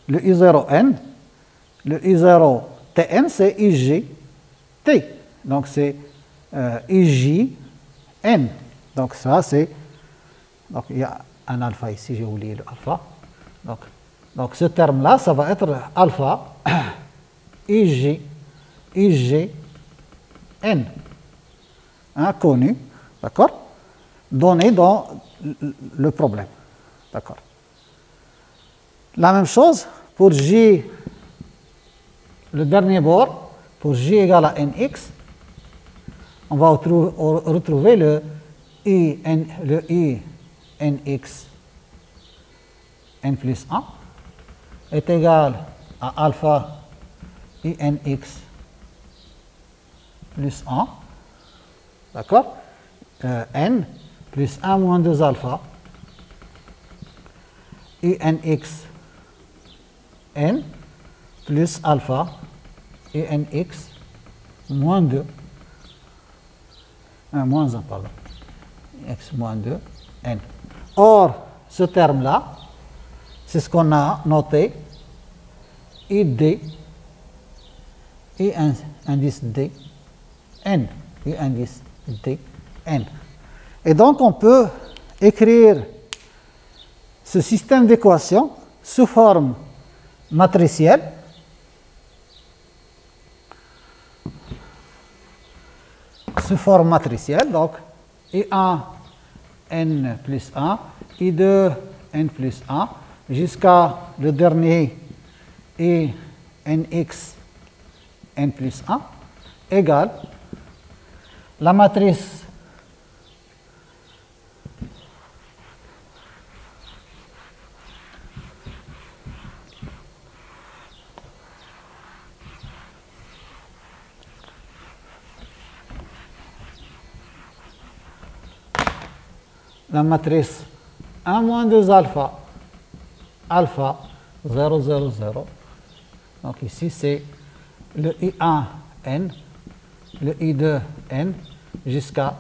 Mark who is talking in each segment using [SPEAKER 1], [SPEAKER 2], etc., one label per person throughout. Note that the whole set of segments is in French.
[SPEAKER 1] le I0N, le I0Tn, c'est IGT. Donc, c'est IJN. Donc, ça, c'est... Donc, il y a un alpha ici, j'ai oublié le alpha. Donc ce terme-là, ça va être alpha IGN, connu, d'accord, donné dans le problème, d'accord. La même chose pour J, le dernier bord, pour J égale à Nx, on va retrouver le Nx n plus 1 est égal à alpha Inx plus 1, d'accord, n plus 1 moins 2 alpha Inx n plus alpha Inx moins 2, moins 1, pardon, x moins 2 n. Or, ce terme-là, c'est ce qu'on a noté, ID, I indice D, N, I indice D, N. Et donc, on peut écrire ce système d'équations sous forme matricielle. Sous forme matricielle, donc I1, N plus 1, I2, N plus 1, jusqu'à le dernier I Nx n plus 1 égale la matrice la matrice 1 moins 2 alpha, alpha 0, 0, 0. Donc ici, c'est le I1N, le I2N, jusqu'à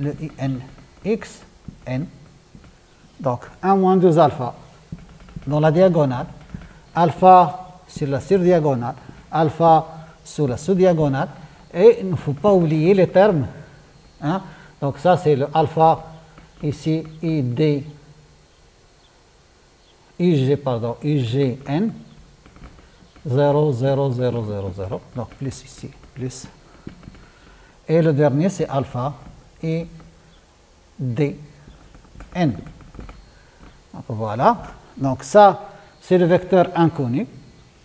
[SPEAKER 1] le INXN. Donc 1 moins 2 alpha dans la diagonale, alpha sur la surdiagonale, alpha sur la sous-diagonale. Et il ne faut pas oublier les termes. Hein? Donc ça, c'est le alpha. Ici, IGN, IGN, 0, 0, 0, 0, 0. Donc, plus ici, plus. Et le dernier, c'est alpha, IDN. Donc, voilà. Donc, ça, c'est le vecteur inconnu.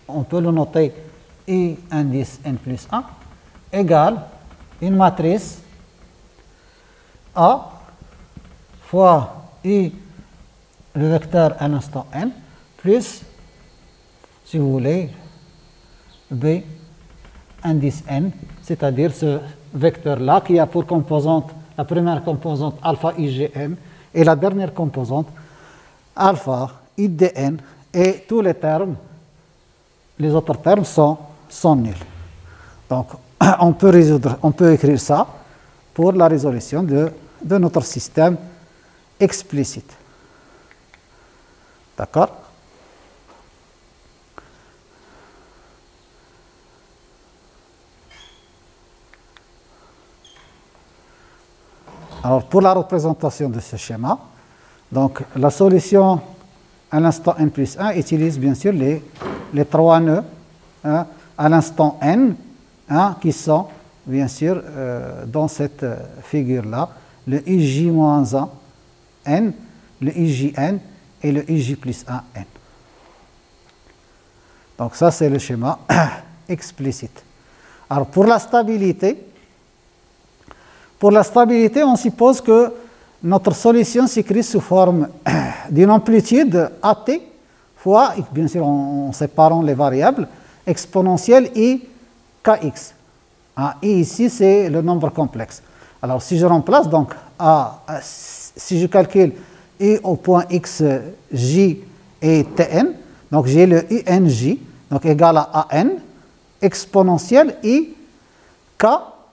[SPEAKER 1] On peut le noter I indice n plus 1 égale une matrice A fois I, le vecteur à l'instant n, plus, si vous voulez, B indice n, c'est-à-dire ce vecteur-là qui a pour composante, la première composante alpha IGN et la dernière composante alpha IDN, et tous les termes, les autres termes sont nuls. Donc, on peut écrire ça pour la résolution de notre système explicite. D'accord? Alors, pour la représentation de ce schéma, donc la solution à l'instant n plus 1 utilise bien sûr les 3 nœuds hein, à l'instant n hein, qui sont bien sûr dans cette figure-là, le IJ-1 n, le IJN et le IJ plus 1 n. Donc ça, c'est le schéma explicite. Alors pour la stabilité, on suppose que notre solution s'écrit sous forme d'une amplitude AT fois, bien sûr en séparant les variables, exponentielle I kx. I ici, c'est le nombre complexe. Alors si je remplace donc si je calcule I au point x, j et tn, donc j'ai le INJ, donc égal à AN, exponentielle I k.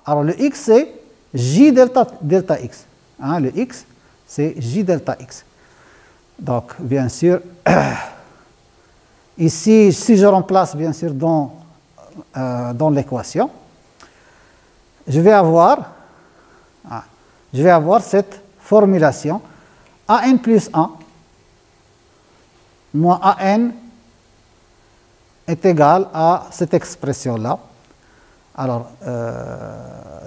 [SPEAKER 1] Alors le x, c'est J delta x. Hein, le x, c'est J delta x. Donc, bien sûr, Ici, si je remplace bien sûr dans l'équation, je vais avoir cette formulation AN plus 1 moins AN est égal à cette expression-là. Alors,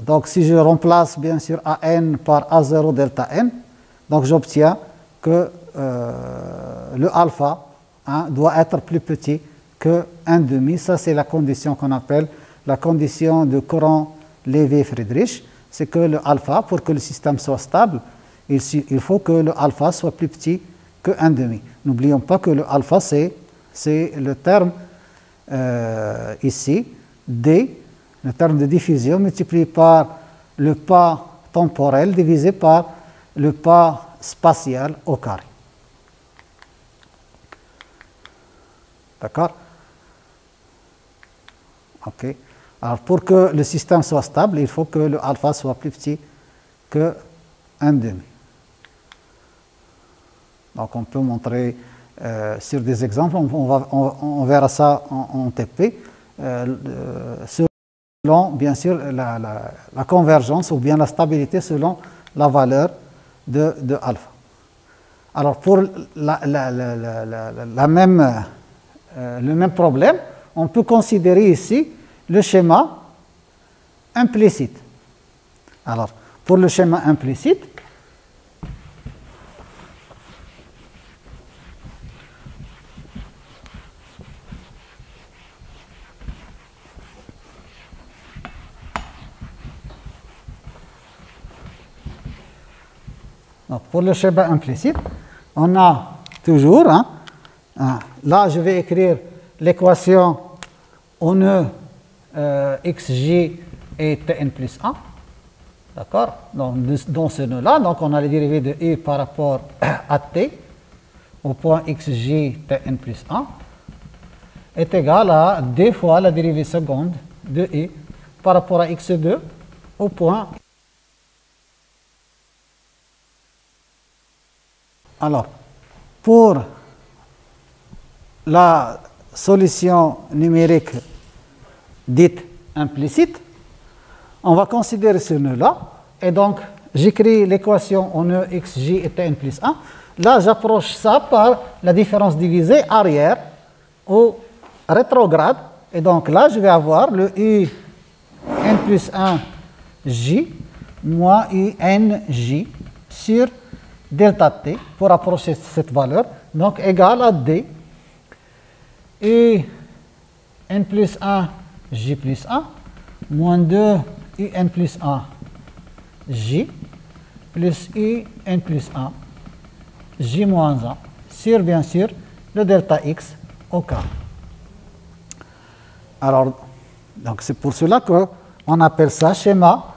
[SPEAKER 1] donc si je remplace bien sûr AN par A0 delta N, donc j'obtiens que le alpha doit être plus petit que 1,5. Ça, c'est la condition qu'on appelle la condition de courant Lévi-Friedrich. C'est que le alpha, pour que le système soit stable, il faut que le alpha soit plus petit que 1,5. N'oublions pas que le alpha, c'est le terme ici, D, le terme de diffusion multiplié par le pas temporel divisé par le pas spatial au carré. D'accord? OK. Alors, pour que le système soit stable, il faut que le alpha soit plus petit que 1,5. Donc, on peut montrer sur des exemples, on verra ça en TP, selon, bien sûr, la convergence ou bien la stabilité selon la valeur de alpha. Alors, pour le même problème, on peut considérer ici le schéma implicite. Alors, pour le schéma implicite, on a toujours, là je vais écrire l'équation au nœud xj et tn plus 1, d'accord? Donc dans ce nœud-là, donc on a les dérivés de i par rapport à t au point xj tn plus 1 est égal à 2 fois la dérivée seconde de i par rapport à x2 au point. Alors, pour la solution numérique dite implicite, on va considérer ce nœud-là, et donc j'écris l'équation au nœud xj et tn plus 1. Là, j'approche ça par la différence divisée arrière ou rétrograde, et donc là, je vais avoir le u n plus 1 j moins u n j sur delta t pour approcher cette valeur, donc égal à d u n plus 1 j plus 1 moins 2 u n plus 1 j plus u n plus 1 j moins 1 sur bien sûr le delta x au carré. Alors, donc c'est pour cela qu'on appelle ça schéma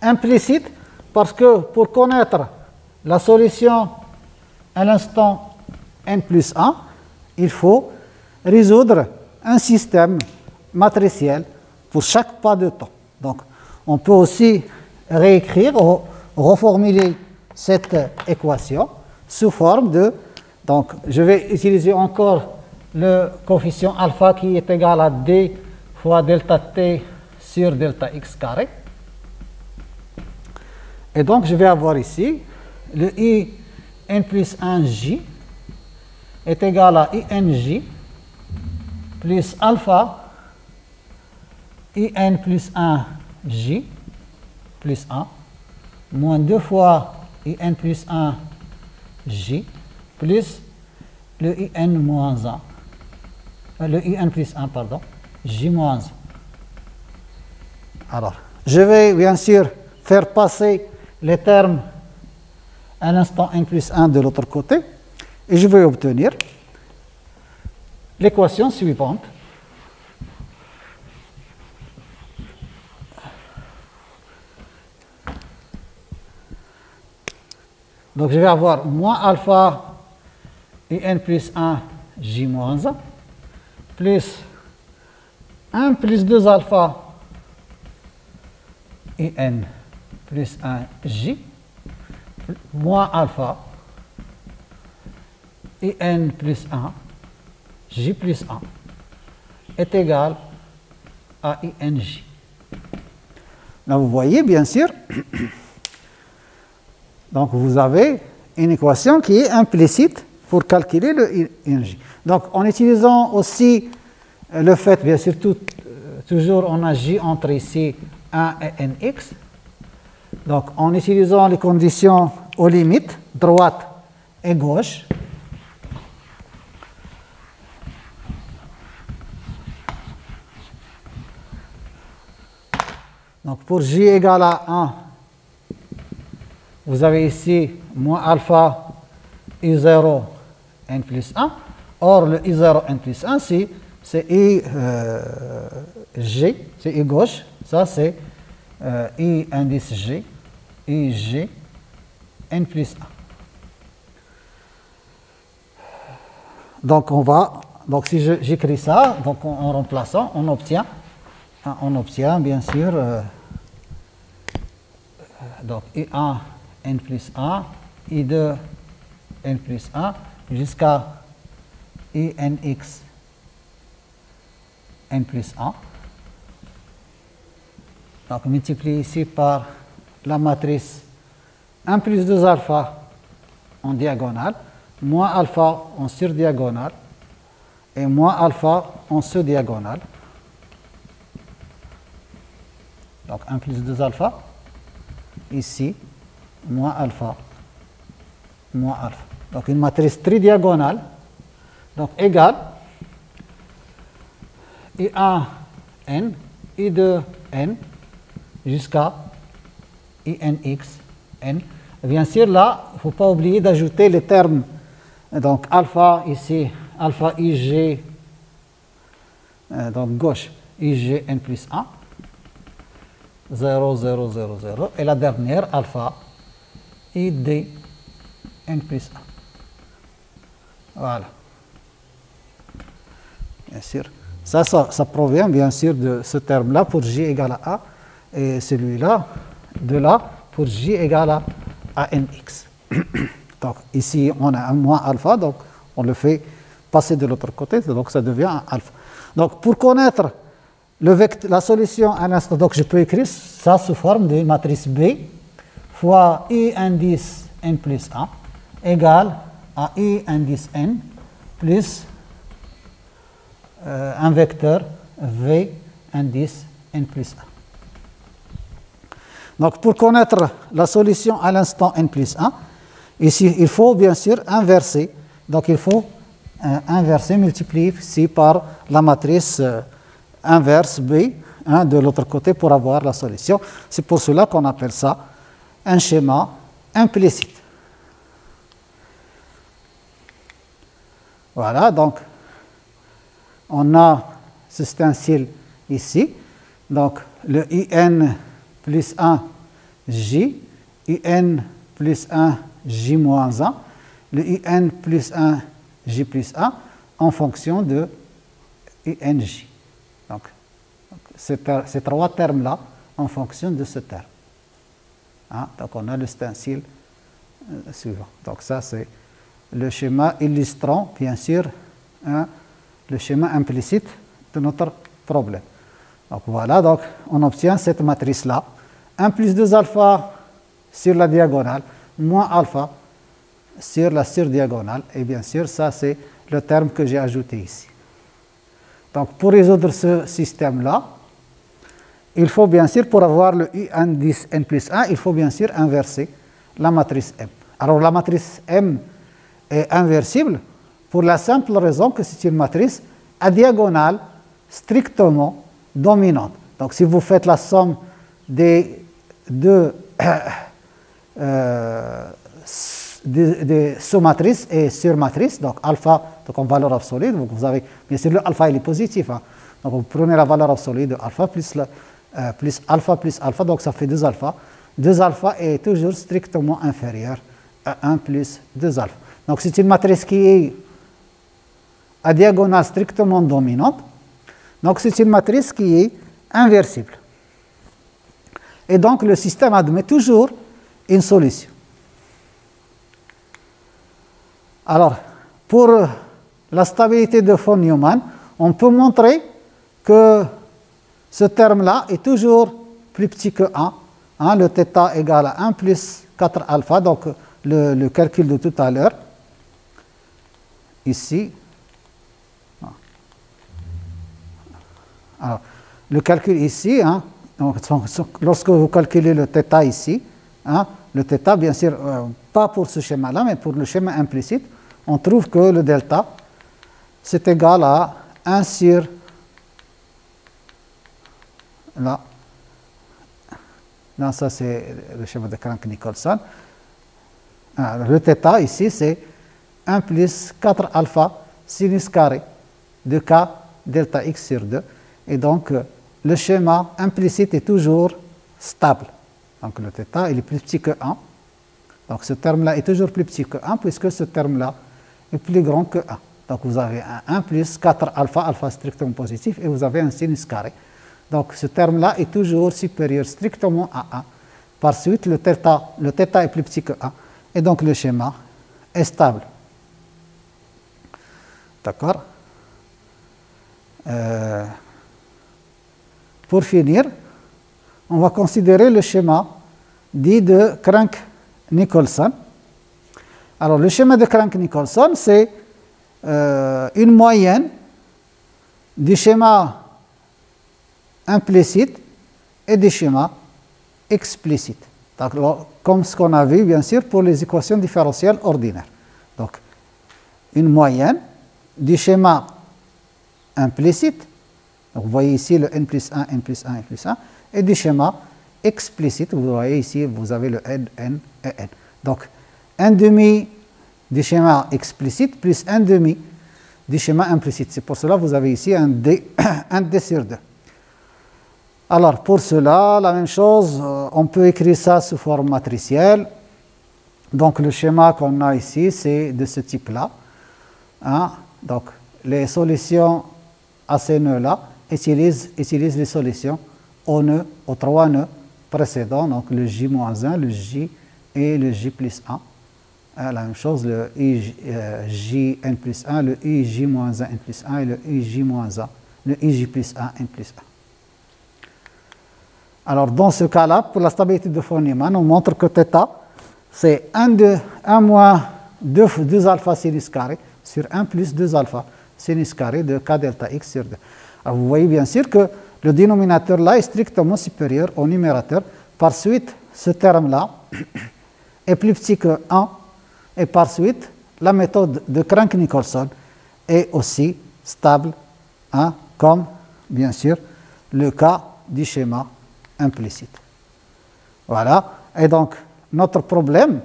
[SPEAKER 1] implicite, parce que pour connaître la solution à l'instant n plus 1, il faut résoudre un système matriciel pour chaque pas de temps. Donc, on peut aussi réécrire ou reformuler cette équation sous forme de... Donc, je vais utiliser encore le coefficient alpha qui est égal à d fois delta t sur delta x carré. Et donc, je vais avoir ici le i n plus 1j est égal à inj plus alpha in plus 1j plus 1 moins 2 fois in plus 1j plus le in moins 1, le in plus 1, pardon, j moins 1. Alors, je vais bien sûr faire passer les termes à l'instant n plus 1 de l'autre côté, et je vais obtenir l'équation suivante. Donc je vais avoir moins alpha in plus 1 j moins 1 plus 1 plus 2 alpha in plus 1 j moins alpha in plus 1 J plus 1 est égal à INJ. Là, vous voyez, bien sûr, donc vous avez une équation qui est implicite pour calculer le INJ. Donc, en utilisant aussi le fait, bien sûr, toujours on a J entre ici 1 et NX. Donc, en utilisant les conditions aux limites, droite et gauche, donc pour J égale à 1, vous avez ici moins alpha I0 n plus 1. Or, le I0 n plus 1, c'est I G, c'est I gauche. Ça, c'est I indice G, I G n plus 1. Donc si j'écris ça, donc en remplaçant, on obtient bien sûr donc I1 n plus 1, I2 n plus 1 jusqu'à INX n plus 1. Donc multiplié ici par la matrice 1 plus 2 alpha en diagonale, moins alpha en surdiagonale et moins alpha en sous-diagonale. Donc 1 plus 2 alpha, ici, moins alpha, moins alpha. Donc une matrice tridiagonale, donc égale I1 n, I2 n, jusqu'à INX n. Bien sûr, là, il ne faut pas oublier d'ajouter les termes. Donc alpha ici, alpha IG, donc gauche, IG n plus 1, 0, 0, 0, 0. Et la dernière, alpha ID n plus 1. Voilà. Bien sûr. Ça provient bien sûr de ce terme-là pour J égale à A et celui-là de là pour J égale à NX. Donc ici on a un moins alpha, donc on le fait passer de l'autre côté, donc ça devient un alpha. Donc pour connaître la solution à l'instant, donc je peux écrire ça sous forme de matrice B fois I indice n plus 1 égale à I indice n plus un vecteur V indice n plus 1. Donc pour connaître la solution à l'instant n plus 1, ici il faut bien sûr inverser. Donc il faut inverser, multiplier ici par la matrice inverse B de l'autre côté pour avoir la solution. C'est pour cela qu'on appelle ça un schéma implicite. Voilà, donc on a ce stencil ici. Donc le IN plus 1 J, IN plus 1 J moins 1, le IN plus 1 J plus 1 en fonction de INJ. Donc ces trois termes-là en fonction de ce terme. Donc on a le stencil suivant. Donc ça c'est le schéma illustrant bien sûr le schéma implicite de notre problème. Donc voilà, donc on obtient cette matrice-là, 1 plus 2 alpha sur la diagonale, moins alpha sur la surdiagonale, et bien sûr ça c'est le terme que j'ai ajouté ici. Donc pour résoudre ce système-là, il faut bien sûr, pour avoir le I indice n plus 1, il faut bien sûr inverser la matrice M. Alors la matrice M est inversible pour la simple raison que c'est une matrice à diagonale strictement dominante. Donc si vous faites la somme des deux des sous-matrices et surmatrices, donc alpha donc en valeur absolue, donc vous avez bien sûr le alpha il est positif, donc vous prenez la valeur absolue de alpha plus alpha, donc ça fait 2 alpha. 2 alpha est toujours strictement inférieur à 1 plus 2 alpha. Donc c'est une matrice qui est à diagonale strictement dominante. Donc c'est une matrice qui est inversible. Et donc le système admet toujours une solution. Alors, pour la stabilité de von Neumann, on peut montrer que ce terme-là est toujours plus petit que 1. Hein, le θ égale à 1 plus 4 alpha, donc le calcul de tout à l'heure, ici. Alors, le calcul ici, hein, donc, lorsque vous calculez le θ ici, hein, le θ, bien sûr, pas pour ce schéma-là, mais pour le schéma implicite, on trouve que le delta, c'est égal à 1 sur, là, non, ça c'est le schéma de Crank-Nicolson. Le θ ici, c'est 1 plus 4 alpha sinus carré de k delta x sur 2. Et donc, le schéma implicite est toujours stable. Donc, le θ, il est plus petit que 1. Donc, ce terme-là est toujours plus petit que 1, puisque ce terme-là est plus grand que 1. Donc, vous avez un 1 plus 4 alpha, alpha strictement positif, et vous avez un sinus carré. Donc, ce terme-là est toujours supérieur strictement à 1. Par suite, le θ est plus petit que 1. Et donc, le schéma est stable. D'accord? Pour finir, on va considérer le schéma dit de Crank-Nicolson. Alors, le schéma de Crank-Nicolson, c'est une moyenne du schéma implicite et du schéma explicite. Donc, comme ce qu'on a vu, bien sûr, pour les équations différentielles ordinaires. Donc, une moyenne du schéma implicite. Donc, vous voyez ici le n plus 1, n plus 1, n plus 1, et du schéma explicite. Vous voyez ici, vous avez le n, n et n. Donc, 1 demi du schéma explicite plus 1 demi du schéma implicite. C'est pour cela que vous avez ici un d, un d sur 2. Alors, pour cela, la même chose, on peut écrire ça sous forme matricielle. Donc, le schéma qu'on a ici, c'est de ce type-là. Hein? Donc, les solutions à ces nœuds-là utilisent les solutions aux nœuds, aux 3 nœuds précédents, donc le J-1, le J et le J plus 1. La même chose, le IJN plus 1, le IJ-1 n plus 1 et le IJ-1, le IJ plus 1 n plus 1. Alors, dans ce cas-là, pour la stabilité de von Neumann, on montre que θ, c'est 1 moins 2 alpha sinus carré sur 1 plus 2 alpha sinus carré de k delta x sur 2. Alors, vous voyez bien sûr que le dénominateur là est strictement supérieur au numérateur. Par suite, ce terme-là est plus petit que 1. Et par suite, la méthode de Crank-Nicolson est aussi stable, hein, comme, bien sûr, le cas du schéma implicite. Voilà. Et donc, notre problème,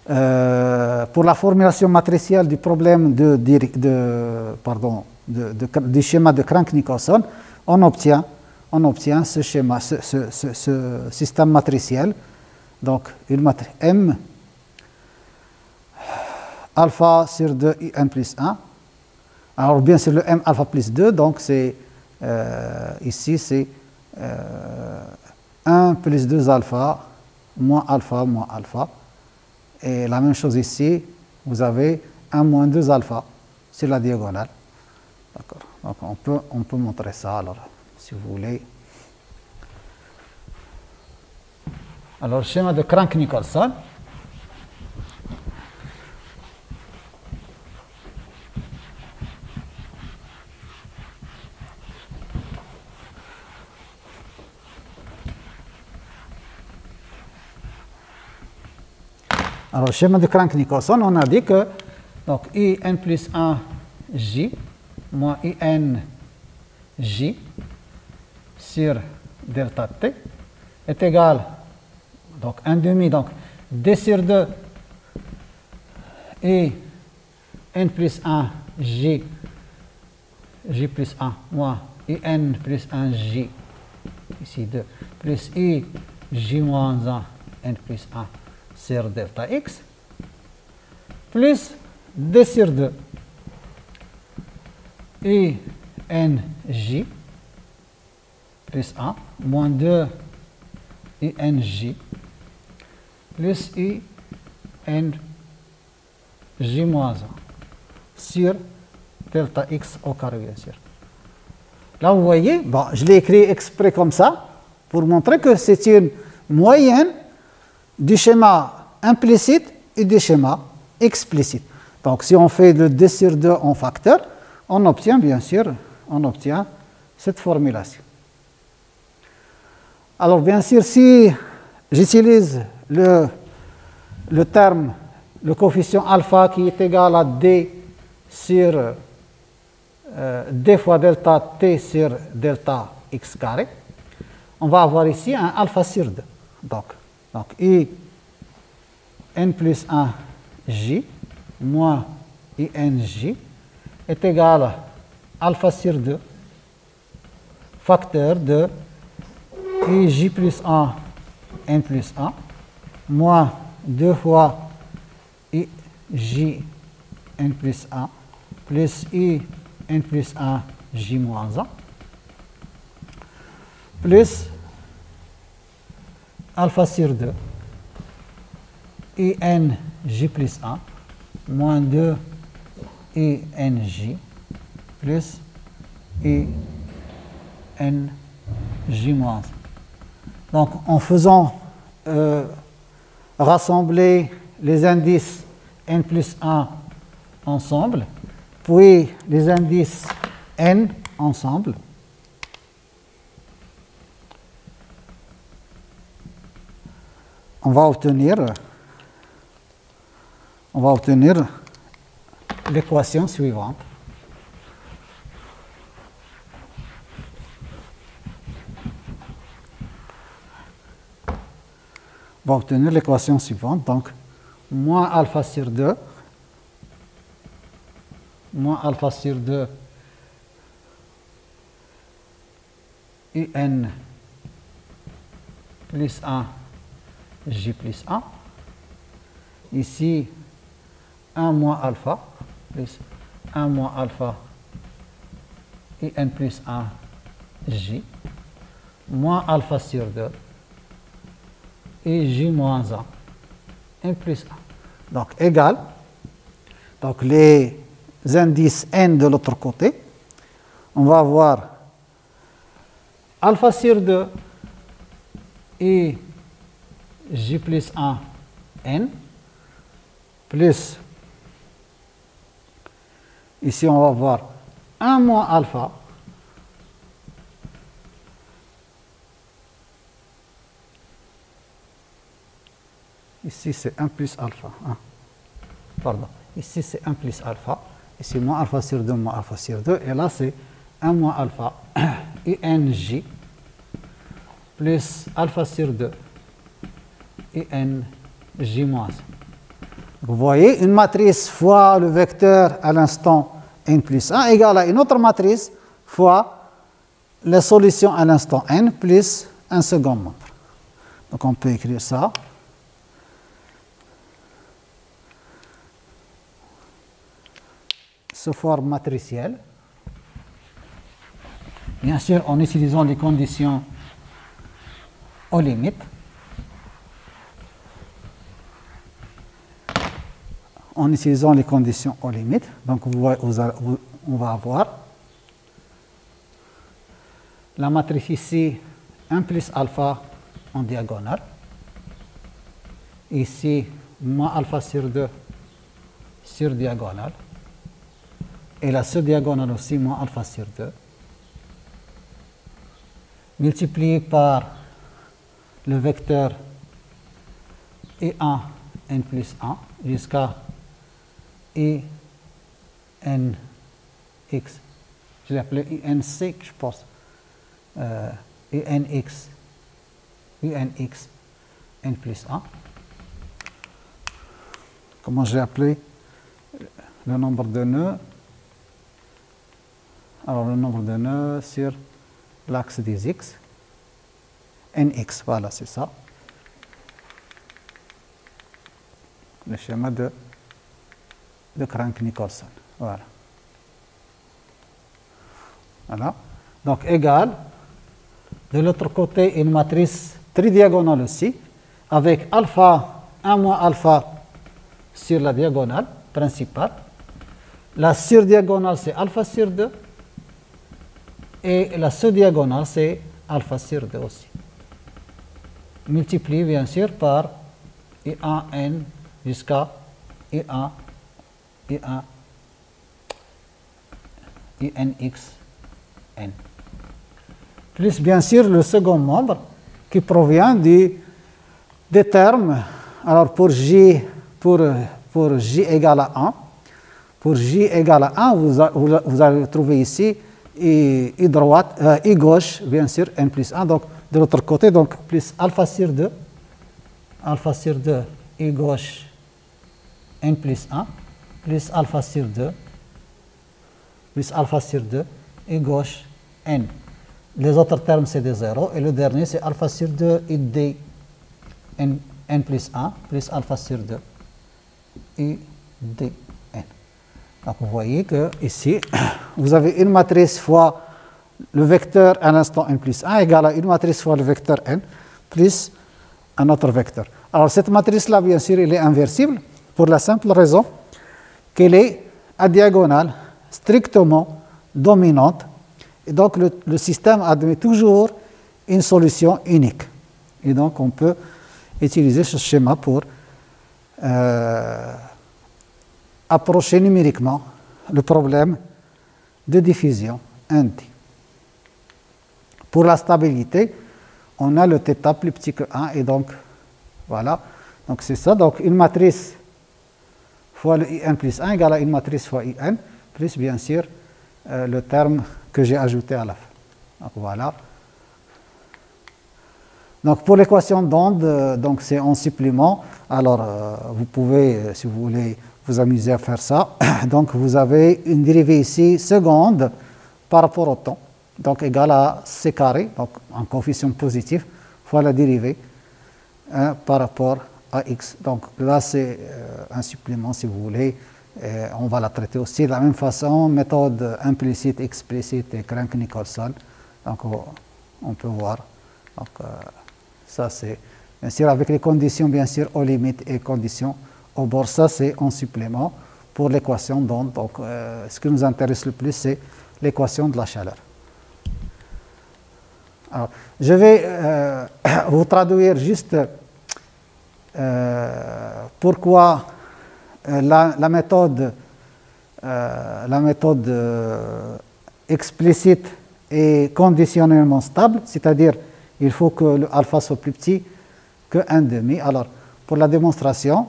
[SPEAKER 1] pour la formulation matricielle du problème du schéma de Crank-Nicolson, on obtient ce schéma, ce système matriciel. Donc, une matrice M alpha sur 2 n plus 1. Alors, bien sûr, le M alpha plus 2, donc c'est ici, c'est 1 plus 2 alpha, moins alpha, moins alpha. Et la même chose ici, vous avez 1 moins 2 alpha sur la diagonale. D'accord. Donc, on peut montrer ça, alors, si vous voulez. Alors, le schéma de Crank-Nicolson. Alors, le schéma de Crank-Nicolson, on a dit que donc, IN plus 1 J moins IN J sur delta T est égal, donc 1 demi, donc D sur 2 et N plus 1 J, J plus 1 moins IN plus 1 J, ici 2, plus I J moins 1 N plus 1 sur delta x, plus D sur 2 I N J plus 1 moins 2 I N J plus I N J moins 1 sur delta x au carré, bien sûr. Là, vous voyez, bon, je l'ai écrit exprès comme ça, pour montrer que c'est une moyenne du schéma implicite et du schéma explicite. Donc, si on fait le 2 sur 2 en facteur, on obtient, bien sûr, cette formulation. Alors, bien sûr, si j'utilise le terme, le coefficient alpha qui est égal à d sur d fois delta t sur delta x carré, on va avoir ici un alpha sur 2. Donc I n plus 1 j moins I n j est égal à alpha sur 2 facteur de I j plus 1 n plus 1 moins 2 fois I j n plus 1 plus I n plus 1 j moins 1 plus alpha sur 2 I n j plus 1 moins 2 I n j plus I n j moins 1. Donc, en faisant rassembler les indices n plus 1 ensemble, puis les indices n ensemble, on va obtenir l'équation suivante. On va obtenir l'équation suivante, donc moins alpha sur 2 un plus 1 j plus 1, ici 1 moins alpha plus 1 moins alpha n plus 1 j moins alpha sur 2 et j moins 1 n plus 1. Donc égal, donc les indices n de l'autre côté, on va avoir alpha sur 2 et j plus 1 n plus, ici on va avoir 1 moins alpha ici c'est 1 plus alpha, pardon, ici c'est 1 plus alpha, ici moins alpha sur 2 moins alpha sur 2, et là c'est 1 moins alpha INJ plus alpha sur 2 INJ moins 1. Vous voyez, une matrice fois le vecteur à l'instant n plus 1 égale à une autre matrice fois la solution à l'instant n plus un second membre. Donc on peut écrire ça. Sous forme matricielle. Bien sûr, en utilisant les conditions aux limites. En utilisant les conditions aux limites, donc on va avoir la matrice ici 1 plus alpha en diagonale, ici moins alpha sur 2 sur diagonale, et la sur-diagonale aussi moins alpha sur 2, multiplié par le vecteur I1 n plus 1 jusqu'à I n x, je l'ai appelé INC, je pense, INX n plus 1. Comment j'ai appelé le nombre de nœuds? Alors, le nombre de nœuds sur l'axe des x, nx, voilà, c'est ça. Le schéma de Crank-Nicolson, voilà. Voilà. Donc, égal, de l'autre côté, une matrice tridiagonale aussi, avec alpha, 1 moins alpha sur la diagonale principale, La surdiagonale, c'est alpha sur 2. Et la sous-diagonale, c'est alpha sur 2 aussi. Multiplié, bien sûr, par I1n jusqu'à INX n. Plus, bien sûr, le second membre qui provient des termes. Alors, pour J égale à 1, pour J égale à 1, vous allez trouver ici I gauche, bien sûr, n plus 1. Donc, de l'autre côté, donc, plus alpha sur 2, I gauche, n plus 1, plus alpha sur 2, I gauche, n. Les autres termes, c'est des 0. Et le dernier, c'est alpha sur 2, ID, n plus 1, plus alpha sur 2, ID, n. Donc, vous voyez que ici, vous avez une matrice fois le vecteur à l'instant n plus 1 égale à une matrice fois le vecteur n plus un autre vecteur. Alors, cette matrice-là, bien sûr, elle est inversible pour la simple raison qu'elle est à diagonale strictement dominante. Et donc, le système admet toujours une solution unique. Et donc, on peut utiliser ce schéma pour approcher numériquement le problème de diffusion NT. Pour la stabilité, on a le θ plus petit que 1, et donc, voilà. Donc, c'est ça. Donc, une matrice fois le IN plus 1 égale à une matrice fois IN, plus, bien sûr, le terme que j'ai ajouté à la fin. Donc, voilà. Donc, pour l'équation d'onde, donc c'est en supplément. Alors, vous pouvez, si vous voulez, vous amuser à faire ça. Donc, vous avez une dérivée ici seconde par rapport au temps, donc égale à c carré, donc en coefficient positif, fois la dérivée par rapport à x. Donc, là, c'est un supplément, si vous voulez. On va la traiter aussi de la même façon, méthode implicite, explicite et Crank-Nicolson. Donc, on peut voir. Donc, ça, c'est bien sûr avec les conditions, bien sûr, aux limites et conditions au bord. Ça, c'est en supplément pour l'équation d'onde. Donc, ce qui nous intéresse le plus, c'est l'équation de la chaleur. Alors, je vais vous traduire juste pourquoi la méthode explicite est conditionnellement stable, c'est-à-dire il faut que le alpha soit plus petit que 1,5. Alors, pour la démonstration,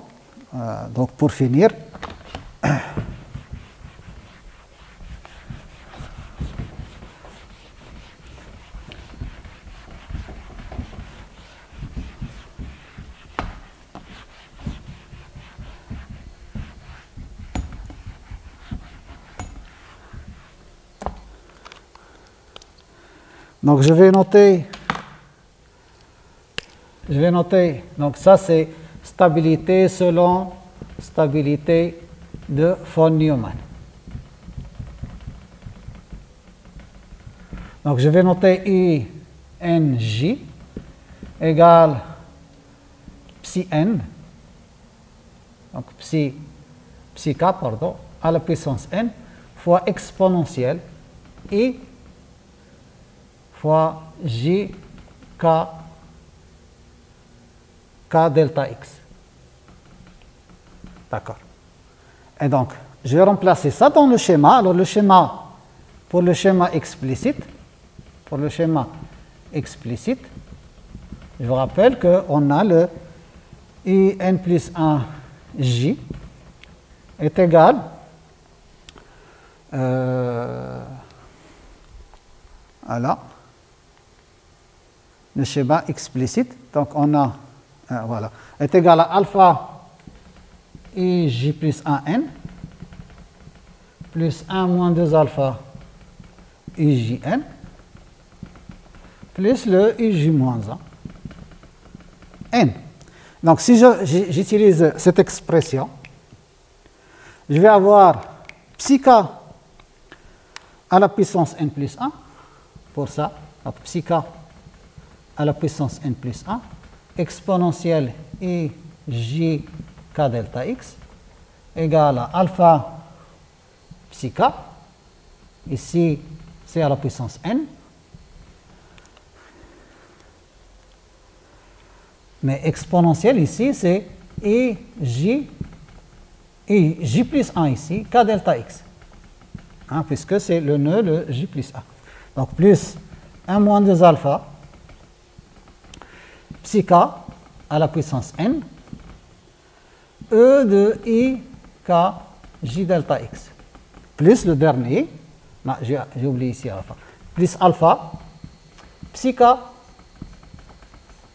[SPEAKER 1] donc pour finir, donc je vais noter, donc ça c'est stabilité selon stabilité de von Neumann. Donc je vais noter INJ égale psi n, donc psi k, pardon, à la puissance n, fois exponentielle I fois J k delta x. D'accord. Et donc, je vais remplacer ça dans le schéma. Alors, pour le schéma explicite, je vous rappelle qu'on a le IN plus 1 J est égal voilà, le schéma explicite. Donc, on a, voilà, est égal à alpha IJ plus 1N plus 1 moins 2 alpha IJN plus le IJ moins 1 N. Donc, si j'utilise cette expression, je vais avoir psi k à la puissance n plus 1, pour ça, donc psi k à la puissance n plus 1, exponentielle IJ k delta x, égale à alpha psi k. Ici, c'est à la puissance n. Mais exponentielle ici, c'est ij plus 1 ici, k delta x. Hein, puisque c'est le nœud, le j plus 1. Donc plus 1 moins 2 alpha, psi k à la puissance n, e de i k j delta x. Plus le dernier, non, j'ai oublié ici à la fin, plus alpha, psi k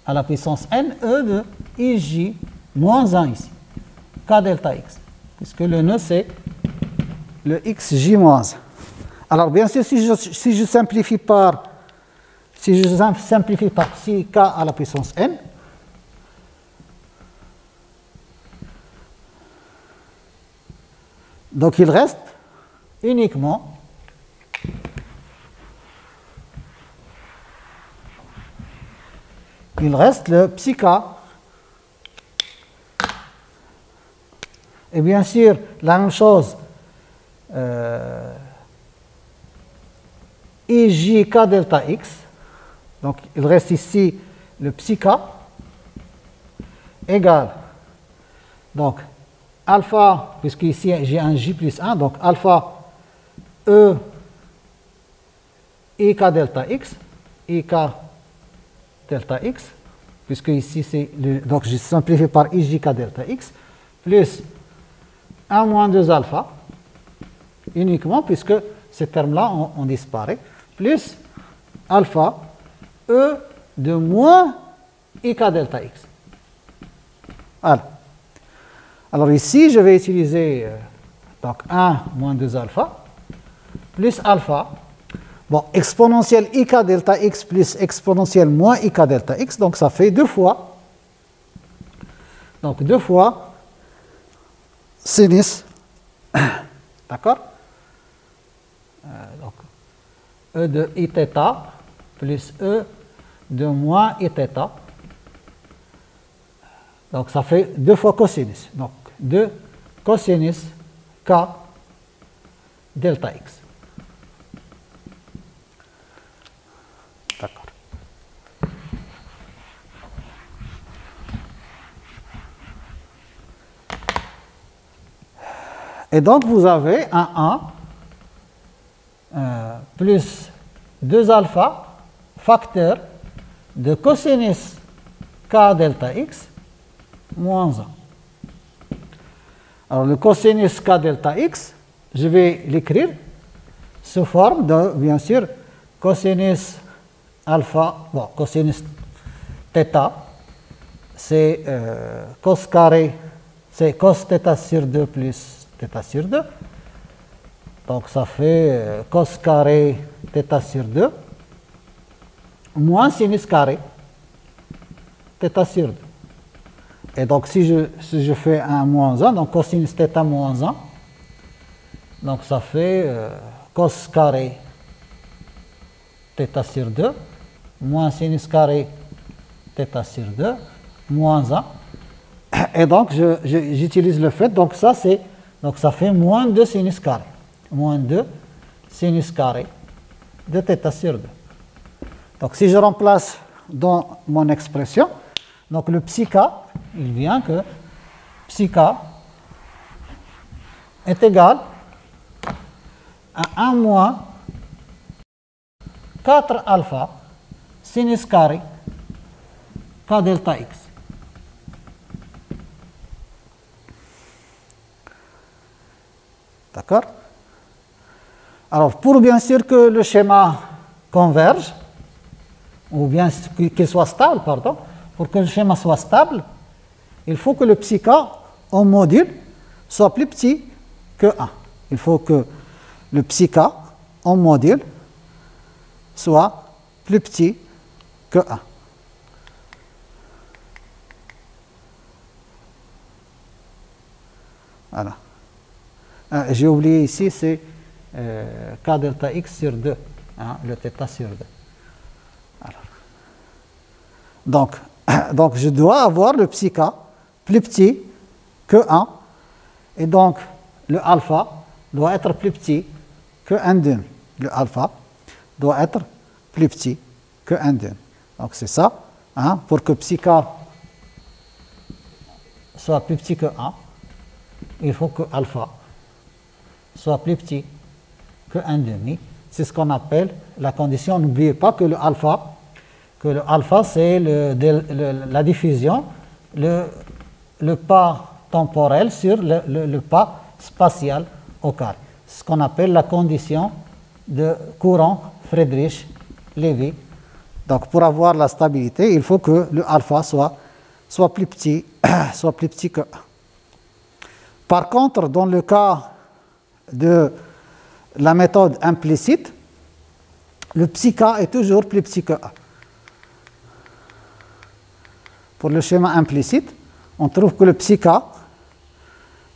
[SPEAKER 1] à la puissance n, e de ij moins 1 ici, k delta x, puisque le nœud c'est le xj moins 1. Alors bien sûr, si je simplifie par psi k à la puissance n, donc il reste uniquement le psi k. Et bien sûr, la même chose, ij k delta x. Donc il reste ici le psi k égale, donc alpha, puisque ici j'ai un j plus 1, donc alpha e ik delta x, ik delta x, puisque ici c'est donc je simplifie par ijk delta x, plus 1 moins 2 alpha, uniquement, puisque ces termes-là on disparaît, plus alpha e de moins ik delta x. Alors ici, je vais utiliser donc 1 moins 2 alpha, plus alpha, bon, exponentielle ik delta x plus exponentielle moins ik delta x, donc ça fait 2 fois, donc 2 fois sinus, d'accord, donc e de i θ plus e de moins i θ, donc ça fait 2 fois cosinus, donc 2 cosinus k delta x. D'accord. Et donc vous avez un 1 plus 2 alpha facteur de cosinus k delta x moins 1. Alors le cosinus k delta x, je vais l'écrire sous forme de, bien sûr, cosinus alpha, bon, cosinus θ, c'est cos carré, c'est cos θ sur 2 plus θ sur 2. Donc ça fait cos carré θ sur 2 moins sinus carré θ sur 2. Et donc si je fais un moins 1, donc cosinus θ moins 1, donc ça fait cos carré θ sur 2 moins sinus carré θ sur 2 moins 1. Et donc j'utilise le fait, donc ça fait moins 2 sinus carré. Moins 2 sinus carré de θ sur 2. Donc si je remplace dans mon expression, donc le psi k, il vient que psi k est égal à 1 moins 4 alpha sinus carré k delta x. D'accord? Alors, pour bien sûr que le schéma converge, ou bien qu'il soit stable, pardon, pour que le schéma soit stable, il faut que le psi k en module soit plus petit que 1. Il faut que le psi k en module soit plus petit que 1. Voilà. J'ai oublié ici, c'est k delta x sur 2, hein, le θ sur 2. Alors. Donc, je dois avoir le psi k plus petit que 1, et donc le alpha doit être plus petit que 1/2. Le alpha doit être plus petit que 1/2. Donc c'est ça, hein, pour que psi k soit plus petit que 1, il faut que alpha soit plus petit que 1/2. C'est ce qu'on appelle la condition. N'oubliez pas que le alpha c'est la diffusion, le pas temporel sur le pas spatial au carré. Ce qu'on appelle la condition de courant Friedrich-Lévy. Donc pour avoir la stabilité, il faut que le alpha soit plus petit, soit plus petit que 1. Par contre, dans le cas de la méthode implicite, le psi k est toujours plus petit que 1. Pour le schéma implicite, on trouve que le psi k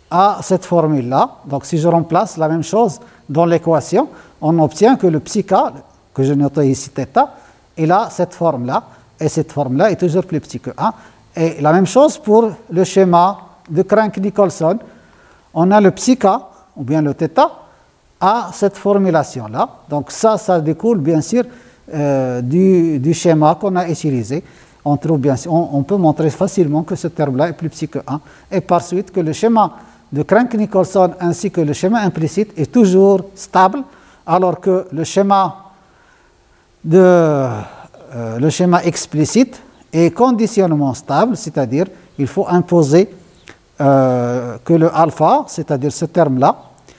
[SPEAKER 1] a cette formule-là. Donc si je remplace la même chose dans l'équation, on obtient que le psi k, que je note ici θ, il a cette forme-là, et cette forme-là est toujours plus petit que 1. Et la même chose pour le schéma de Crank-Nicolson. On a le psi k, ou bien le θ, à cette formulation-là. Donc ça découle bien sûr du schéma qu'on a utilisé. On trouve bien sûr, on peut montrer facilement que ce terme-là est plus petit que 1. Et par suite que le schéma de Crank-Nicolson ainsi que le schéma implicite est toujours stable, alors que le schéma explicite est conditionnement stable, c'est-à-dire il faut imposer que le alpha, c'est-à-dire ce terme-là,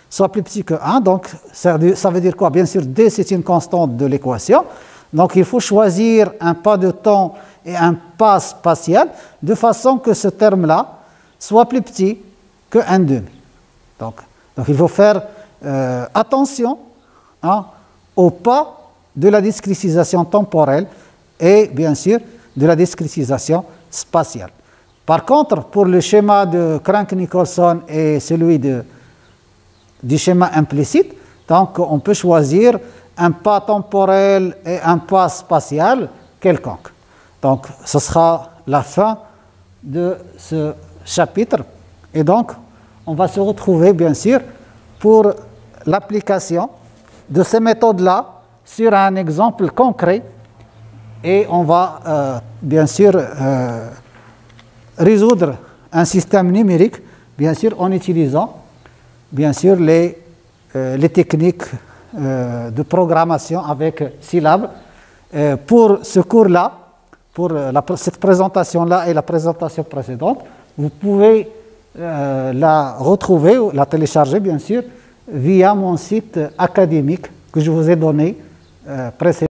[SPEAKER 1] soit plus petit que 1. Donc ça veut dire quoi? Bien sûr, D c'est une constante de l'équation. Donc il faut choisir un pas de temps et un pas spatial de façon que ce terme-là soit plus petit que 1/2. Donc il faut faire attention, hein, au pas de la discrétisation temporelle et bien sûr de la discrétisation spatiale. Par contre, pour le schéma de Crank-Nicolson et celui du schéma implicite, donc on peut choisir un pas temporel et un pas spatial quelconque. Donc ce sera la fin de ce chapitre. Et donc on va se retrouver bien sûr pour l'application de ces méthodes-là sur un exemple concret. Et on va bien sûr résoudre un système numérique, bien sûr en utilisant bien sûr les techniques de programmation avec Scilab. Pour ce cours-là, pour cette présentation-là et la présentation précédente, vous pouvez la retrouver, la télécharger bien sûr, via mon site académique que je vous ai donné précédemment.